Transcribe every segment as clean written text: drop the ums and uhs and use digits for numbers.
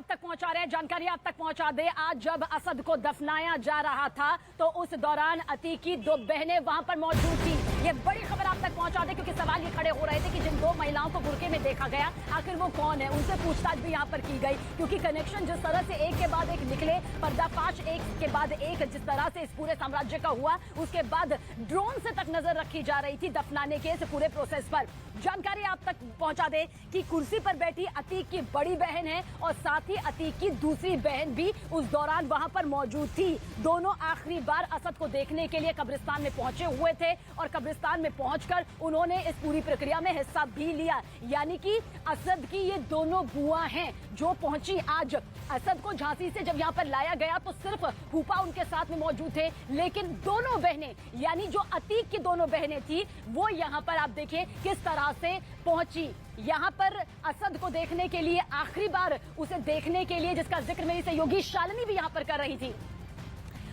आप तक पहुंचा रहे हैं, जानकारी आप तक पहुंचा दे। आज जब असद को दफनाया जा रहा था तो उस दौरान अतीक की दो बहनें वहां पर मौजूद थी। ये बड़ी खबर आप तक पहुंचा दे क्योंकि सवाल ये खड़े हो रहे थे कि जिन दो महिलाओं को बुर्के में देखा गया आखिर वो कौन है। उनसे पूछताछ भी यहाँ पर की गई क्योंकि कनेक्शन जिस तरह से एक के बाद एक निकले, पर्दाफाश एक के बाद एक जिस तरह से इस पूरे साम्राज्य का हुआ, उसके बाद ड्रोन से तक नजर रखी जा रही थी दफनाने के इस पूरे प्रोसेस पर। जानकारी आप तक पहुंचा दे कि कुर्सी पर बैठी अतीक की बड़ी बहन है और साथ ही अतीक की दूसरी बहन भी उस दौरान वहां पर मौजूद थी। दोनों आखिरी बार असद को देखने के लिए कब्रिस्तान में पहुंचे हुए थे और कब्रिस्तान में पहुंचकर उन्होंने इस पूरी प्रक्रिया में हिस्सा भी लिया। यानी कि असद की ये दोनों बुआ हैं जो पहुंची आज। असद को झांसी से जब यहाँ पर लाया गया तो सिर्फ फूफा उनके साथ में मौजूद थे, लेकिन दोनों बहनें यानी जो अतीक की दोनों बहनें थी वो यहाँ पर आप देखिए किस तरह से पहुंची। यहाँ पर असद को देखने के लिए आखिरी बार उसे देखने के लिए जिसका जिक्र मेरी सहयोगी शालिनी भी यहाँ पर कर रही थी।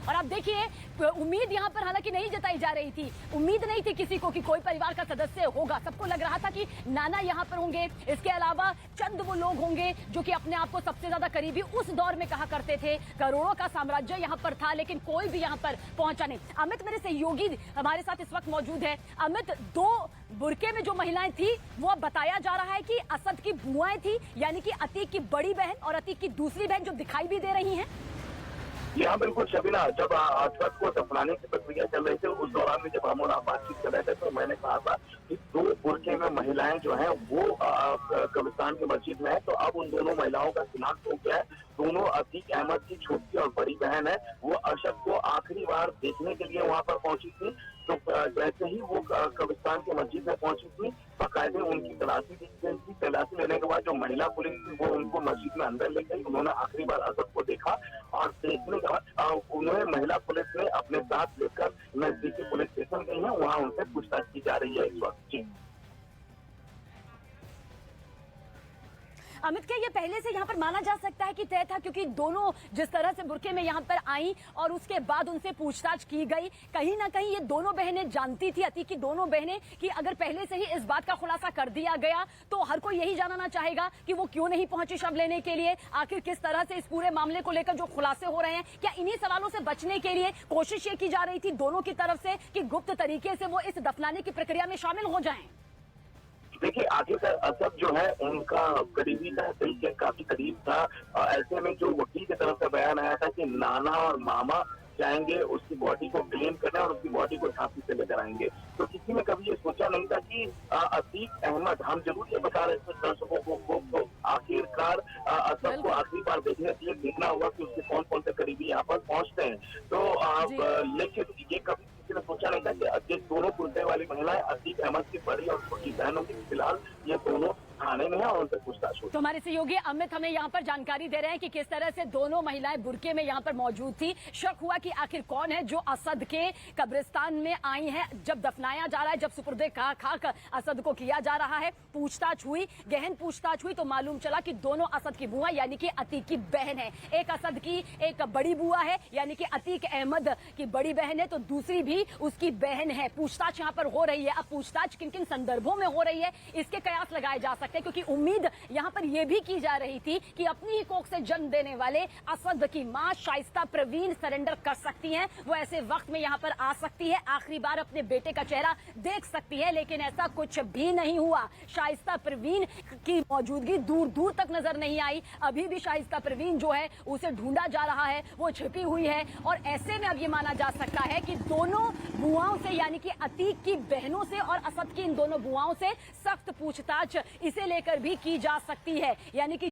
और आप देखिए उम्मीद यहाँ पर हालांकि नहीं जताई जा रही थी, उम्मीद नहीं थी किसी को कि कोई परिवार का सदस्य होगा। सबको लग रहा था कि नाना यहाँ पर होंगे, इसके अलावा चंद वो लोग होंगे जो कि अपने आप को सबसे ज्यादा करीबी उस दौर में कहा करते थे। करोड़ों का साम्राज्य यहाँ पर था लेकिन कोई भी यहाँ पर पहुंचा नहीं। अमित मेरे सहयोगी हमारे साथ इस वक्त मौजूद है। अमित, दो बुरके में जो महिलाएं थी वो अब बताया जा रहा है कि असद की बुआएं थी, यानी कि अतीक की बड़ी बहन और अतीक की दूसरी बहन जो दिखाई भी दे रही हैं। जी हाँ, बिल्कुल शबीना, जब असद को दफनाने की प्रक्रिया चल रही थी उस दौरान में जब हम और आप बातचीत कर रहे थे तो मैंने कहा था कि दो बुरके में महिलाएं जो हैं वो कब्रिस्तान की मस्जिद में है। तो अब उन दोनों महिलाओं का शिनाख्त हो गया है। दोनों अतीक अहमद की छोटी और बड़ी बहन है। वो असद को आखिरी बार देखने के लिए वहां पर पहुंची थी। तो जैसे ही वो कब्रिस्तान की मस्जिद में पहुंची थी बाकायदे उनकी तलाशी दी गई थी। तलाशी लेने के बाद जो महिला पुलिस थी वो उनको मस्जिद में अंदर ले गई। उन्होंने आखिरी बार असद को देखा और देखने के बाद उन्हें महिला पुलिस ने अपने साथ लेकर नजदीकी पुलिस स्टेशन गई है। वहाँ उनसे पूछताछ की जा रही है इस वक्त। जी अमित, क्या ये पहले से यहाँ पर माना जा सकता है कि तय था क्योंकि दोनों जिस तरह से बुरके में यहाँ पर आई और उसके बाद उनसे पूछताछ की गई, कहीं ना कहीं ये दोनों बहनें जानती थी, अतीक की दोनों बहनें, कि अगर पहले से ही इस बात का खुलासा कर दिया गया तो हर कोई यही जानना चाहेगा कि वो क्यों नहीं पहुंची शव लेने के लिए। आखिर किस तरह से इस पूरे मामले को लेकर जो खुलासे हो रहे हैं, क्या इन्हीं सवालों से बचने के लिए कोशिश ये की जा रही थी दोनों की तरफ से कि गुप्त तरीके से वो इस दफनाने की प्रक्रिया में शामिल हो जाएं? देखिए, आखिरकार असद जो है उनका करीबी था, दिल के काफी करीब था। ऐसे में जो वकील की तरफ से बयान आया था कि नाना और मामा जाएंगे उसकी बॉडी को क्लीन करने और उसकी बॉडी को झांसी से लेकर आएंगे, तो किसी ने कभी ये सोचा नहीं था कि अतीक अहमद, हम जरूर ये बता रहे थे दर्शकों को तो आखिरकार असद को आखिरी बार देखने के लिए देखना होगा कि उसके कौन कौन से करीबी यहाँ पर पहुंचते हैं। तो लेकिन ये कभी ने सोचा नहीं था कि दोनों पुरते वाली महिलाएं अतीक अहमद की बड़ी और छोटी बहनों की फिलहाल ये दोनों थाने में है और उनसे पूछताछ हो। तो हमारे सहयोगी अमित हमें यहाँ पर जानकारी दे रहे हैं कि किस तरह से दोनों महिलाएं बुरके में यहाँ पर मौजूद थी। शक हुआ कि आखिर कौन है जो असद के कब्रिस्तान में आई है। जब दफनाया जा रहा है, जब सुपुर्दे खाक असद को किया जा रहा है, पूछताछ हुई, गहन पूछताछ हुई तो मालूम चला कि दोनों असद की बुआ यानी कि अतीक की बहन है। एक असद की एक बड़ी बुआ है यानी कि अतीक अहमद की बड़ी बहन है तो दूसरी भी उसकी बहन है। पूछताछ यहाँ पर हो रही है। अब पूछताछ किन किन संदर्भों में हो रही है इसके कयास लगाए जा सकते हैं, क्योंकि उम्मीद यहां पर यह भी की जा रही थी कि अपनी ही कोख से जन्म देने वाले असद की मां शाइस्ता परवीन सरेंडर कर सकती हैं। वो ऐसे वक्त में यहां पर आ सकती है, आखिरी बार अपने बेटे का चेहरा देख सकती है, लेकिन ऐसा कुछ भी नहीं हुआ। शाइस्ता परवीन की मौजूदगी दूर दूर तक नजर नहीं आई। अभी भी शाइस्ता परवीन जो है उसे ढूंढा जा रहा है, वो छिपी हुई है। और ऐसे में अब ये माना जा सकता है कि दोनों बुआओं से यानी कि अतीक की बहनों से और असद की इन दोनों बुआओं से सख्त पूछताछ इसे लेकर भी की जा सकती है। यानी कि